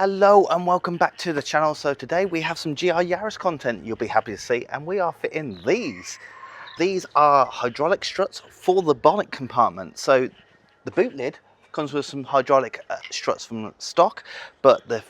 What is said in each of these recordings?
Hello and welcome back to the channel. So today we have some GR Yaris content you'll be happy to see, and we are fitting these. These are hydraulic struts for the bonnet compartment. So the boot lid comes with some hydraulic struts from stock, but the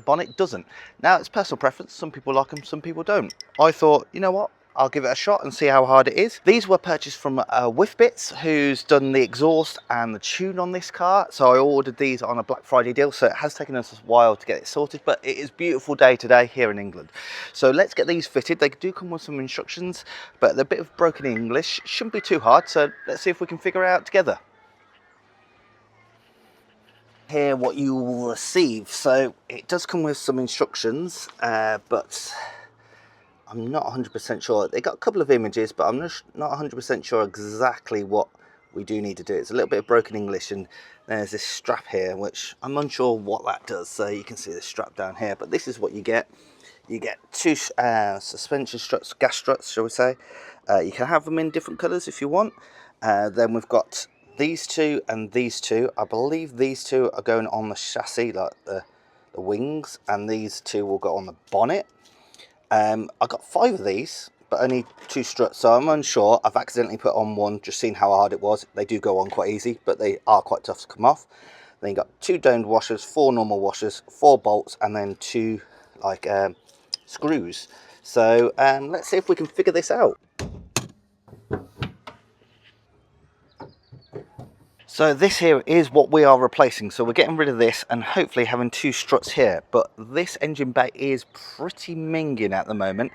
bonnet doesn't. Now it's personal preference, some people like them, some people don't. I thought, you know what, I'll give it a shot and see how hard it is. These were purchased from Whifbitz, who's done the exhaust and the tune on this car. So I ordered these on a Black Friday deal, so it has taken us a while to get it sorted, but it is a beautiful day today here in England. So let's get these fitted. They do come with some instructions, but they're a bit of broken English. Shouldn't be too hard, so let's see if we can figure it out together. Here what you will receive. So it does come with some instructions, but I'm not 100% sure. They got a couple of images, but I'm not 100% sure exactly what we do need to do. It's a little bit of broken English, and there's this strap here, which I'm unsure what that does. So you can see the strap down here, but this is what you get. You get two suspension struts, gas struts, shall we say. You can have them in different colours if you want. Then we've got these two and these two. I believe these two are going on the chassis, like the wings, and these two will go on the bonnet. I got 5 of these, but only 2 struts, so I'm unsure. I've accidentally put on one, just seen how hard it was. They do go on quite easy, but they are quite tough to come off. Then you got 2 domed washers, 4 normal washers, 4 bolts, and then 2 like screws. So let's see if we can figure this out. So this here is what we are replacing. So we're getting rid of this and hopefully having 2 struts here. But this engine bay is pretty minging at the moment.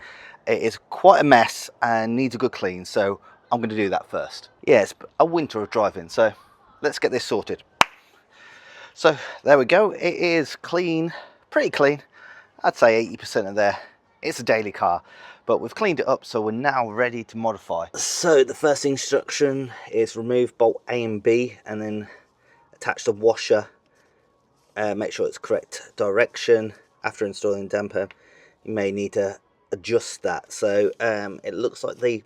It is quite a mess and needs a good clean. So I'm going to do that first. Yeah, it's a winter of driving. So let's get this sorted. So there we go. It is clean, pretty clean. I'd say 80% of there. It's a daily car, but we've cleaned it up, so we're now ready to modify. So the first instruction is remove bolt A and B, and then attach the washer. Make sure it's correct direction. After installing damper, you may need to adjust that. So it looks like the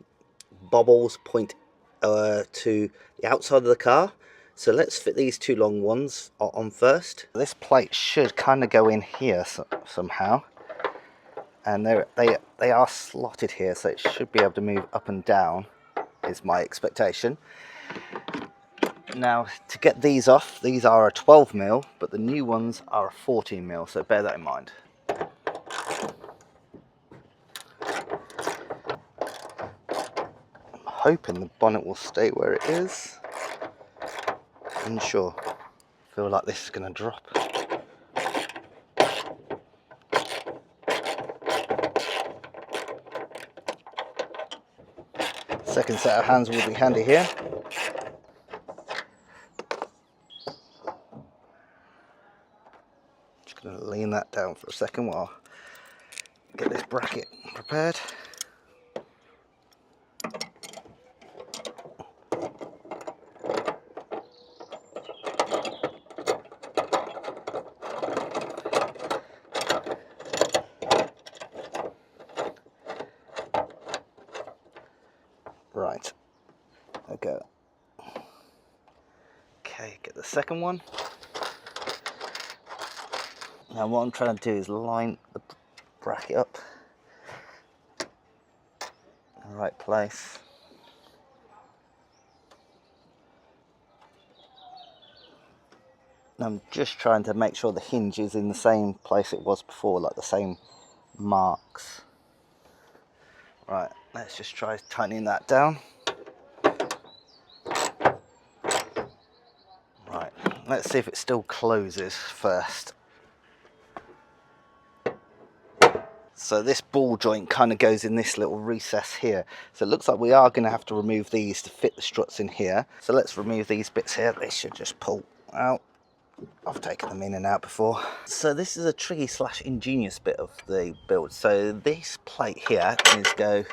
bobbles point to the outside of the car. So let's fit these 2 long ones on first. This plate should kind of go in here somehow. And they are slotted here, so it should be able to move up and down, is my expectation. Now, to get these off, these are a 12mm, but the new ones are a 14mm, so bear that in mind. I'm hoping the bonnet will stay where it is. Unsure. I feel like this is going to drop. Second set of hands will be handy here. Just going to lean that down for a second while I get this bracket prepared. Right, there we go. Okay, get the second one. Now what I'm trying to do is line the bracket up in the right place. And I'm just trying to make sure the hinge is in the same place it was before, like the same marks. Right, let's just try tightening that down. Right, let's see if it still closes first. So this ball joint kind of goes in this little recess here. So it looks like we are going to have to remove these to fit the struts in here. So let's remove these bits here. They should just pull out. I've taken them in and out before. So this is a tricky / ingenious bit of the build. So this plate here needs to go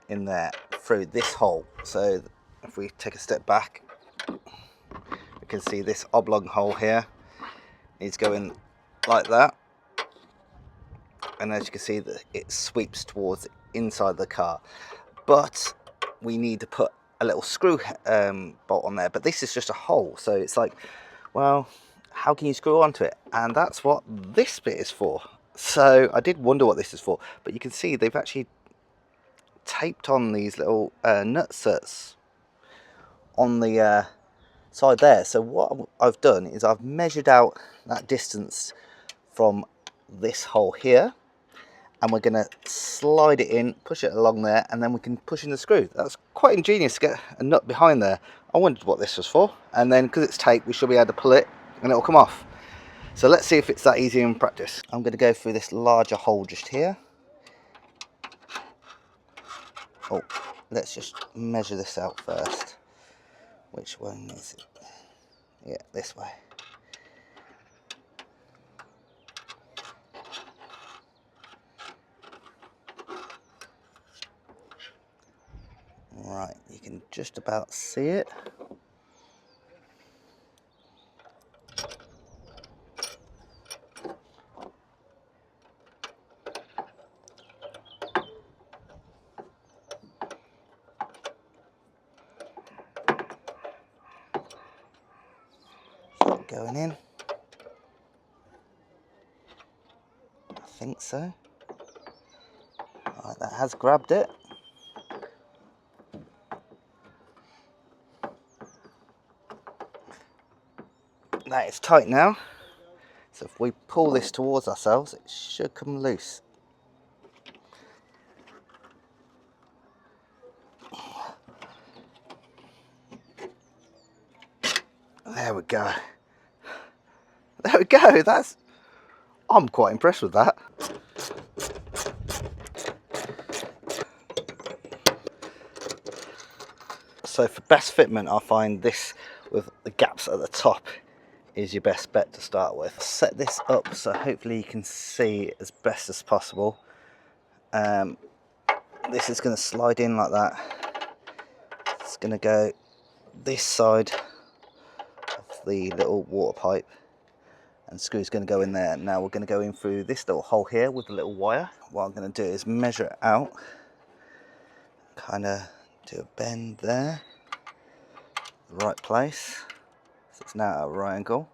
in there through this hole. So if we take a step back, we can see this oblong hole here needs to go in like that. And as you can see, that it sweeps towards the inside the car. But we need to put a little screw bolt on there. But this is just a hole. So it's like, well, how can you screw onto it? And that's what this bit is for. So I did wonder what this is for, but you can see they've actually taped on these little nutsets on the side there. So what I've done is I've measured out that distance from this hole here, and we're going to slide it in, push it along there, and then we can push in the screw. That's quite ingenious to get a nut behind there. I wondered what this was for, and then because it's taped we should be able to pull it and it'll come off. So let's see if it's that easy in practice. I'm going to go through this larger hole just here. Oh, let's just measure this out first. Which one is it? Yeah, this way. Right, you can just about see it. Going in. I think so. Right, that has grabbed it. That is tight now. So if we pull this towards ourselves, it should come loose. There we go. There we go. I'm quite impressed with that. So for best fitment, I find this with the gaps at the top is your best bet to start with. Set this up so hopefully you can see as best as possible. This is going to slide in like that. It's going to go this side of the little water pipe, and the screw's going to go in there. Now we're going to go in through this little hole here with the little wire. What I'm going to do is measure it out, kind of do a bend there, the right place, so it's now at a right angle.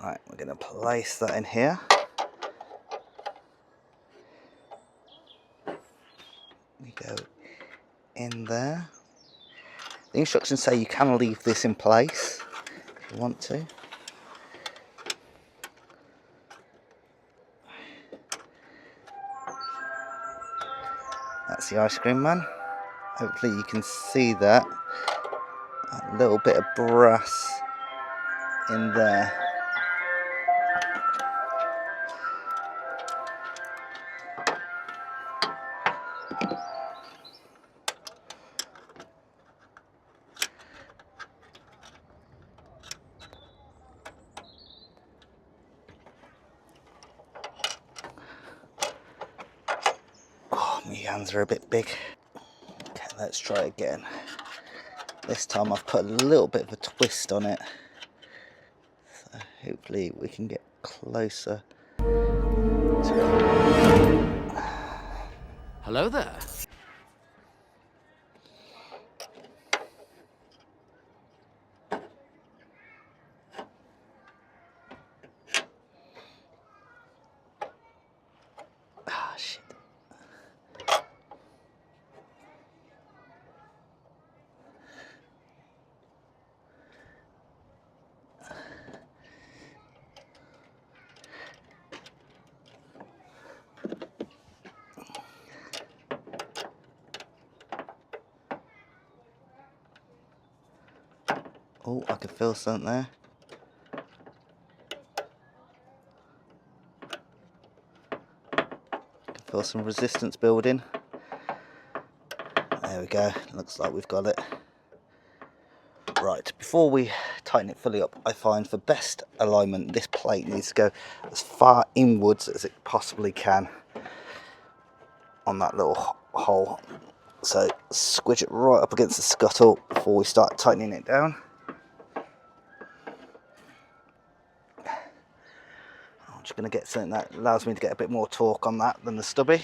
Right, we're going to place that in here. We go in there. The instructions say you can leave this in place if you want to. That's the ice cream man. Hopefully you can see that. A little bit of brass in there. Oh, my hands are a bit big. Okay, let's try again. This time I've put a little bit of a twist on it. So hopefully we can get closer to it. Hello there. Ah, shit. Oh, I can feel something there. I can feel some resistance building. There we go, looks like we've got it. Right, before we tighten it fully up, I find for best alignment, this plate needs to go as far inwards as it possibly can on that little hole. So squidge it right up against the scuttle before we start tightening it down. I'm just going to get something that allows me to get a bit more torque on that than the stubby.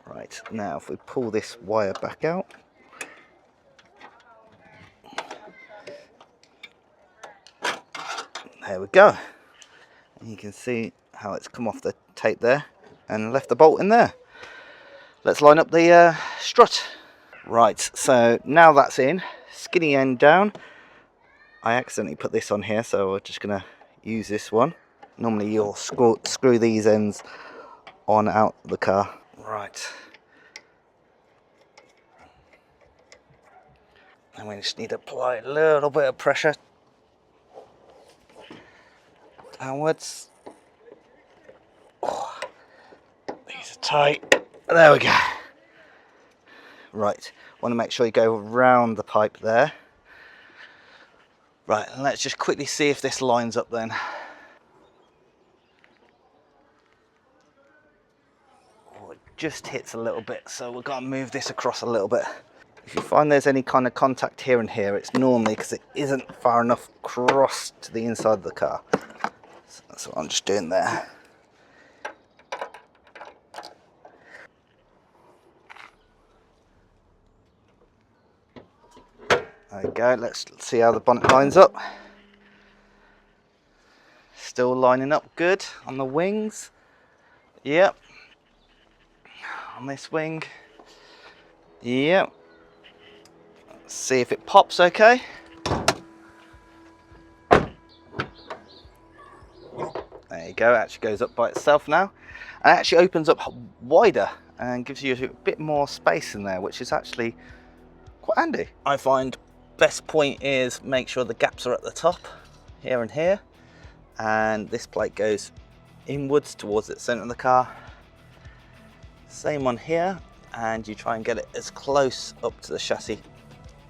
Right, now if we pull this wire back out, we go. And you can see how it's come off the tape there and left the bolt in there. Let's line up the strut. Right, so now that's in, skinny end down. I accidentally put this on here, so we're just going to use this one. Normally you'll screw these ends on out the car. Right. And we just need to apply a little bit of pressure downwards. Oh, these are tight. There we go. Right, want to make sure you go around the pipe there. Right, and let's just quickly see if this lines up then. Oh, it just hits a little bit, so we've got to move this across a little bit. If you find there's any kind of contact here and here, it's normally because it isn't far enough across to the inside of the car. So that's what I'm just doing there. There we go, let's see how the bonnet lines up. Still lining up good on the wings. Yep. On this wing. Yep. Let's see if it pops okay. There you go, it actually goes up by itself now. And it actually opens up wider and gives you a bit more space in there, which is actually quite handy. I find best point is make sure the gaps are at the top, here and here. And this plate goes inwards towards the center of the car. Same on here, and you try and get it as close up to the chassis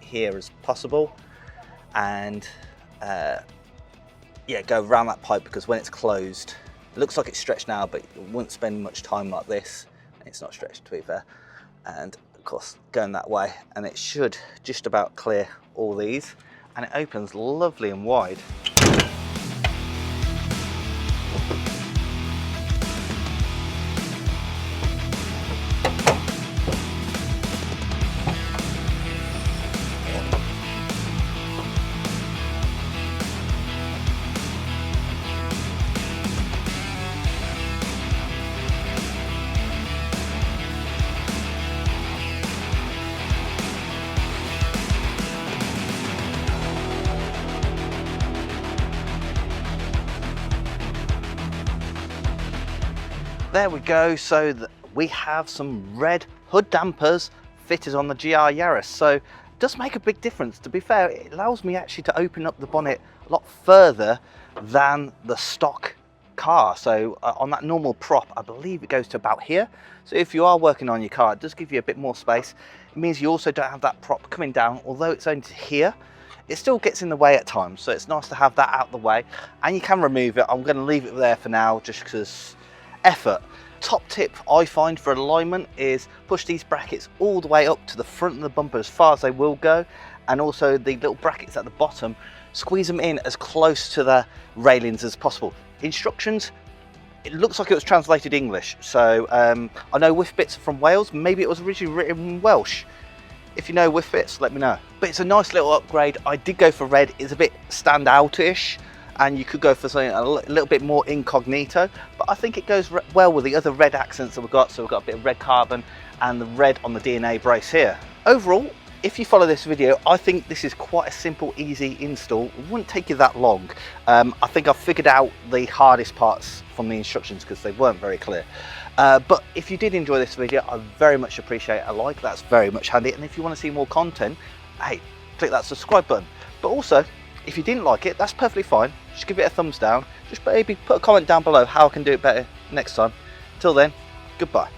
here as possible. And yeah, go around that pipe, because when it's closed, it looks like it's stretched now, but you wouldn't spend much time like this. It's not stretched, to be fair. And of course, going that way, and it should just about clear all these, and it opens lovely and wide. There we go, so we have some red hood dampers fitted on the GR Yaris, so it does make a big difference. To be fair, it allows me actually to open up the bonnet a lot further than the stock car. So on that normal prop, I believe it goes to about here. So if you are working on your car, it does give you a bit more space. It means you also don't have that prop coming down, although it's only to here. It still gets in the way at times, so it's nice to have that out of the way, and you can remove it. I'm going to leave it there for now just because effort. Top tip I find for alignment is push these brackets all the way up to the front of the bumper as far as they will go, and also the little brackets at the bottom, squeeze them in as close to the railings as possible. Instructions, it looks like it was translated English, so I know Whifbitz from Wales, maybe it was originally written in Welsh. If you know Whifbitz, let me know. But it's a nice little upgrade. I did go for red. It's a bit stand out-ish, and you could go for something a little bit more incognito, but I think it goes well with the other red accents that we've got. So we've got a bit of red carbon and the red on the DNA brace here. Overall, if you follow this video, I think this is quite a simple, easy install. It wouldn't take you that long. I think I've figured out the hardest parts from the instructions because they weren't very clear. But if you did enjoy this video, I very much appreciate a like. That's very much handy. And if you want to see more content, hey, click that subscribe button. But also, if you didn't like it, that's perfectly fine. Just give it a thumbs down. Just maybe put a comment down below how I can do it better next time. Till then, goodbye.